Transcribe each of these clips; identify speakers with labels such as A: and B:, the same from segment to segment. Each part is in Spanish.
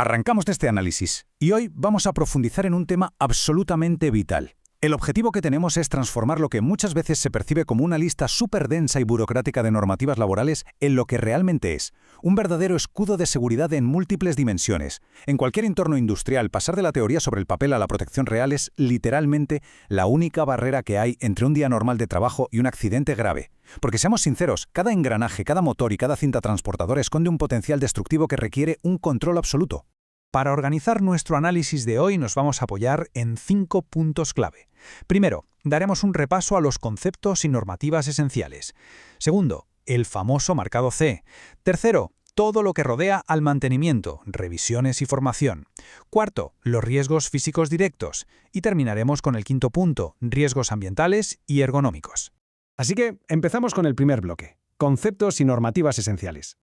A: Arrancamos este análisis y hoy vamos a profundizar en un tema absolutamente vital. El objetivo que tenemos es transformar lo que muchas veces se percibe como una lista súper densa y burocrática de normativas laborales en lo que realmente es, un verdadero escudo de seguridad en múltiples dimensiones. En cualquier entorno industrial, pasar de la teoría sobre el papel a la protección real es, literalmente, la única barrera que hay entre un día normal de trabajo y un accidente grave. Porque seamos sinceros, cada engranaje, cada motor y cada cinta transportadora esconde un potencial destructivo que requiere un control absoluto.
B: Para organizar nuestro análisis de hoy nos vamos a apoyar en 5 puntos clave. Primero, daremos un repaso a los conceptos y normativas esenciales. Segundo, el famoso marcado C. Tercero, todo lo que rodea al mantenimiento, revisiones y formación. Cuarto, los riesgos físicos directos. Y terminaremos con el quinto punto, riesgos ambientales y ergonómicos.
C: Así que empezamos con el primer bloque, conceptos y normativas esenciales.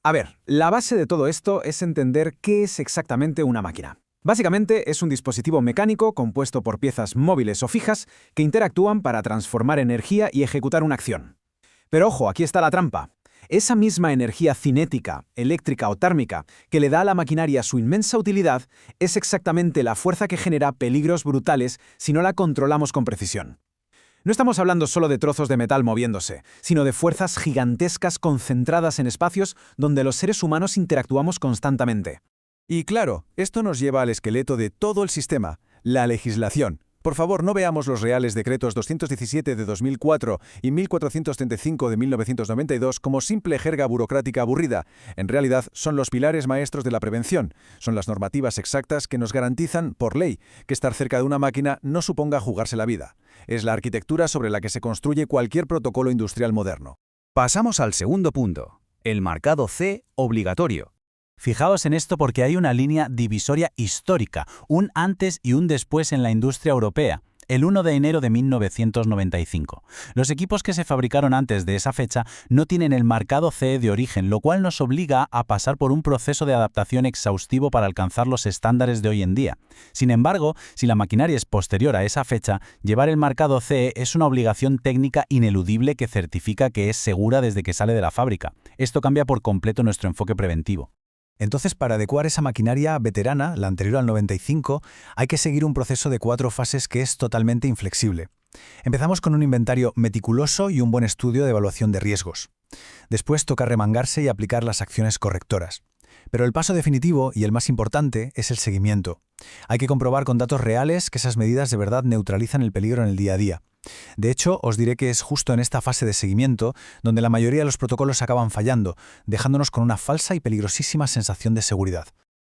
D: A ver, la base de todo esto es entender qué es exactamente una máquina. Básicamente es un dispositivo mecánico compuesto por piezas móviles o fijas que interactúan para transformar energía y ejecutar una acción. Pero ojo, aquí está la trampa. Esa misma energía cinética, eléctrica o térmica que le da a la maquinaria su inmensa utilidad es exactamente la fuerza que genera peligros brutales si no la controlamos con precisión. No estamos hablando solo de trozos de metal moviéndose, sino de fuerzas gigantescas concentradas en espacios donde los seres humanos interactuamos constantemente.
A: Y claro, esto nos lleva al esqueleto de todo el sistema, la legislación. Por favor, no veamos los reales decretos 217 de 2004 y 1435 de 1992 como simple jerga burocrática aburrida. En realidad, son los pilares maestros de la prevención. Son las normativas exactas que nos garantizan, por ley, que estar cerca de una máquina no suponga jugarse la vida. Es la arquitectura sobre la que se construye cualquier protocolo industrial moderno.
E: Pasamos al segundo punto, el marcado C obligatorio.
F: Fijaos en esto porque hay una línea divisoria histórica, un antes y un después en la industria europea, el 1 de enero de 1995. Los equipos que se fabricaron antes de esa fecha no tienen el marcado CE de origen, lo cual nos obliga a pasar por un proceso de adaptación exhaustivo para alcanzar los estándares de hoy en día. Sin embargo, si la maquinaria es posterior a esa fecha, llevar el marcado CE es una obligación técnica ineludible que certifica que es segura desde que sale de la fábrica. Esto cambia por completo nuestro enfoque preventivo.
G: Entonces, para adecuar esa maquinaria veterana, la anterior al 95, hay que seguir un proceso de 4 fases que es totalmente inflexible. Empezamos con un inventario meticuloso y un buen estudio de evaluación de riesgos. Después toca remangarse y aplicar las acciones correctoras. Pero el paso definitivo, y el más importante, es el seguimiento. Hay que comprobar con datos reales que esas medidas de verdad neutralizan el peligro en el día a día. De hecho, os diré que es justo en esta fase de seguimiento donde la mayoría de los protocolos acaban fallando, dejándonos con una falsa y peligrosísima sensación de seguridad.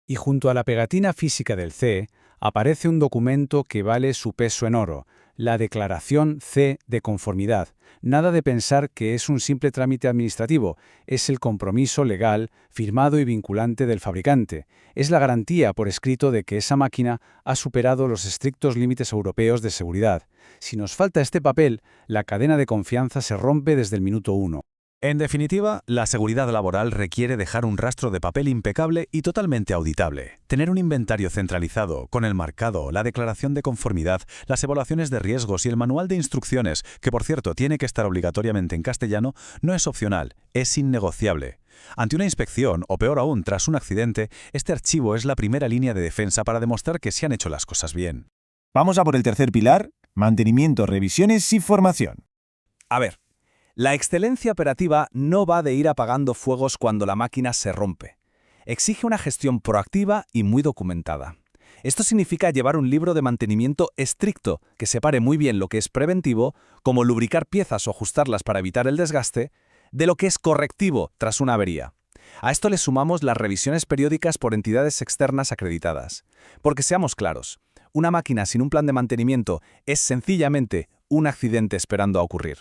C: Y junto a la pegatina física del CE, aparece un documento que vale su peso en oro, la Declaración C de Conformidad. Nada de pensar que es un simple trámite administrativo, es el compromiso legal, firmado y vinculante del fabricante. Es la garantía por escrito de que esa máquina ha superado los estrictos límites europeos de seguridad. Si nos falta este papel, la cadena de confianza se rompe desde el minuto 1.
A: En definitiva, la seguridad laboral requiere dejar un rastro de papel impecable y totalmente auditable. Tener un inventario centralizado, con el marcado, la declaración de conformidad, las evaluaciones de riesgos y el manual de instrucciones, que por cierto tiene que estar obligatoriamente en castellano, no es opcional, es innegociable. Ante una inspección, o peor aún, tras un accidente, este archivo es la primera línea de defensa para demostrar que se han hecho las cosas bien.
H: Vamos a por el tercer pilar, mantenimiento, revisiones y formación.
E: A ver. La excelencia operativa no va de ir apagando fuegos cuando la máquina se rompe. Exige una gestión proactiva y muy documentada. Esto significa llevar un libro de mantenimiento estricto que separe muy bien lo que es preventivo, como lubricar piezas o ajustarlas para evitar el desgaste, de lo que es correctivo tras una avería. A esto le sumamos las revisiones periódicas por entidades externas acreditadas. Porque seamos claros, una máquina sin un plan de mantenimiento es sencillamente un accidente esperando a ocurrir.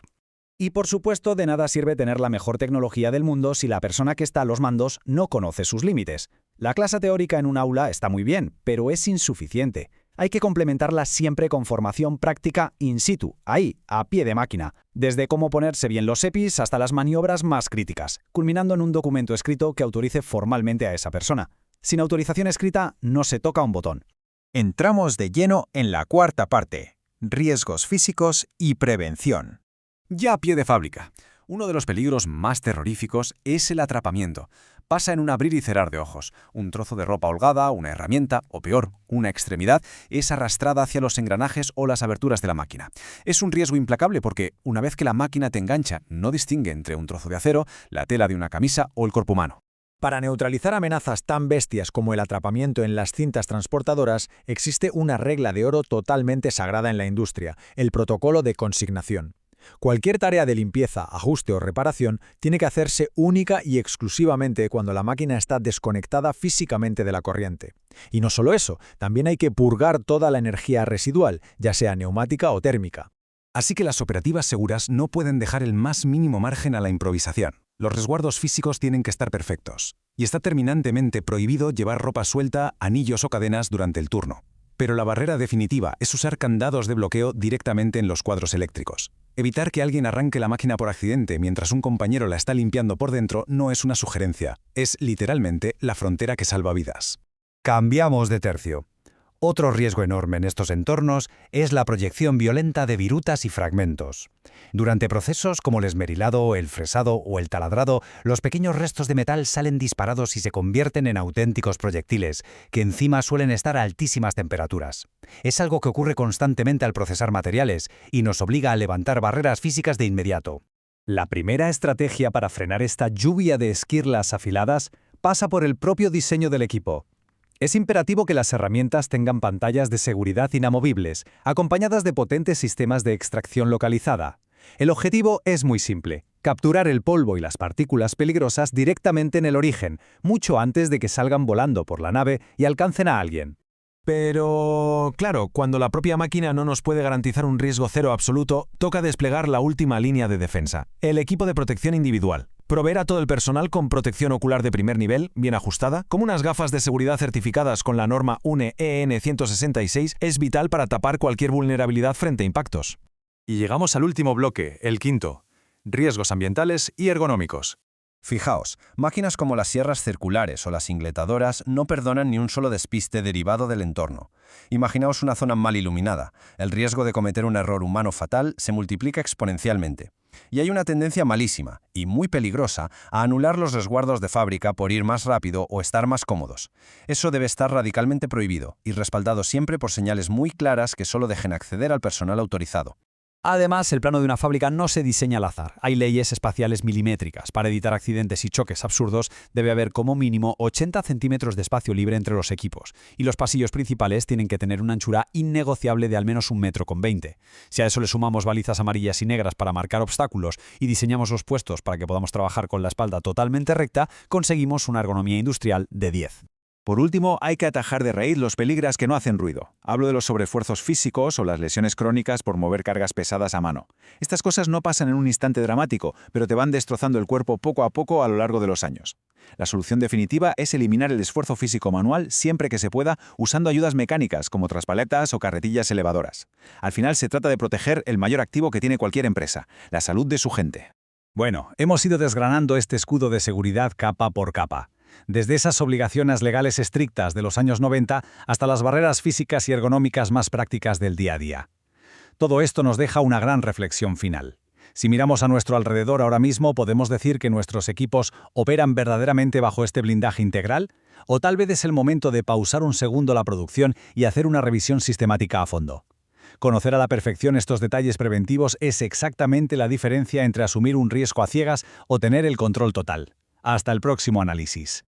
D: Y por supuesto, de nada sirve tener la mejor tecnología del mundo si la persona que está a los mandos no conoce sus límites. La clase teórica en un aula está muy bien, pero es insuficiente. Hay que complementarla siempre con formación práctica in situ, ahí, a pie de máquina, desde cómo ponerse bien los EPIs hasta las maniobras más críticas, culminando en un documento escrito que autorice formalmente a esa persona. Sin autorización escrita, no se toca un botón.
I: Entramos de lleno en la cuarta parte, riesgos físicos y prevención.
E: Ya a pie de fábrica. Uno de los peligros más terroríficos es el atrapamiento.
D: pasa en un abrir y cerrar de ojos. Un trozo de ropa holgada, una herramienta, o peor, una extremidad, es arrastrada hacia los engranajes o las aberturas de la máquina. Es un riesgo implacable porque, una vez que la máquina te engancha, no distingue entre un trozo de acero, la tela de una camisa o el cuerpo humano.
B: Para neutralizar amenazas tan bestias como el atrapamiento en las cintas transportadoras, existe una regla de oro totalmente sagrada en la industria, el protocolo de consignación. Cualquier tarea de limpieza, ajuste o reparación tiene que hacerse única y exclusivamente cuando la máquina está desconectada físicamente de la corriente. Y no solo eso, también hay que purgar toda la energía residual, ya sea neumática o térmica.
A: Así que las operativas seguras no pueden dejar el más mínimo margen a la improvisación. Los resguardos físicos tienen que estar perfectos. Y está terminantemente prohibido llevar ropa suelta, anillos o cadenas durante el turno. Pero la barrera definitiva es usar candados de bloqueo directamente en los cuadros eléctricos. Evitar que alguien arranque la máquina por accidente mientras un compañero la está limpiando por dentro no es una sugerencia. Es literalmente la frontera que salva vidas.
J: Cambiamos de tercio. Otro riesgo enorme en estos entornos es la proyección violenta de virutas y fragmentos. Durante procesos como el esmerilado, el fresado o el taladrado, los pequeños restos de metal salen disparados y se convierten en auténticos proyectiles, que encima suelen estar a altísimas temperaturas. Es algo que ocurre constantemente al procesar materiales y nos obliga a levantar barreras físicas de inmediato.
B: La primera estrategia para frenar esta lluvia de esquirlas afiladas pasa por el propio diseño del equipo. Es imperativo que las herramientas tengan pantallas de seguridad inamovibles, acompañadas de potentes sistemas de extracción localizada. El objetivo es muy simple: capturar el polvo y las partículas peligrosas directamente en el origen, mucho antes de que salgan volando por la nave y alcancen a alguien.
D: Pero, claro, cuando la propia máquina no nos puede garantizar un riesgo cero absoluto, toca desplegar la última línea de defensa, el equipo de protección individual. Proveer a todo el personal con protección ocular de primer nivel, bien ajustada, como unas gafas de seguridad certificadas con la norma UNE EN 166, es vital para tapar cualquier vulnerabilidad frente a impactos.
C: Y llegamos al último bloque, el quinto: riesgos ambientales y ergonómicos.
E: Fijaos, máquinas como las sierras circulares o las ingletadoras no perdonan ni un solo despiste derivado del entorno. Imaginaos una zona mal iluminada. El riesgo de cometer un error humano fatal se multiplica exponencialmente. Y hay una tendencia malísima, y muy peligrosa, a anular los resguardos de fábrica por ir más rápido o estar más cómodos. Eso debe estar radicalmente prohibido, y respaldado siempre por señales muy claras que solo dejen acceder al personal autorizado.
B: Además, el plano de una fábrica no se diseña al azar. Hay leyes espaciales milimétricas. Para evitar accidentes y choques absurdos, debe haber como mínimo 80 centímetros de espacio libre entre los equipos, y los pasillos principales tienen que tener una anchura innegociable de al menos 1,20 m. Si a eso le sumamos balizas amarillas y negras para marcar obstáculos y diseñamos los puestos para que podamos trabajar con la espalda totalmente recta, conseguimos una ergonomía industrial de 10.
G: Por último, hay que atajar de raíz los peligros que no hacen ruido. Hablo de los sobreesfuerzos físicos o las lesiones crónicas por mover cargas pesadas a mano. Estas cosas no pasan en un instante dramático, pero te van destrozando el cuerpo poco a poco a lo largo de los años. La solución definitiva es eliminar el esfuerzo físico manual siempre que se pueda usando ayudas mecánicas como traspaletas o carretillas elevadoras. Al final se trata de proteger el mayor activo que tiene cualquier empresa, la salud de su gente.
B: Bueno, hemos ido desgranando este escudo de seguridad capa por capa. Desde esas obligaciones legales estrictas de los años 90 hasta las barreras físicas y ergonómicas más prácticas del día a día. Todo esto nos deja una gran reflexión final. Si miramos a nuestro alrededor ahora mismo, ¿podemos decir que nuestros equipos operan verdaderamente bajo este blindaje integral? ¿O tal vez es el momento de pausar un segundo la producción y hacer una revisión sistemática a fondo? Conocer a la perfección estos detalles preventivos es exactamente la diferencia entre asumir un riesgo a ciegas o tener el control total. Hasta el próximo análisis.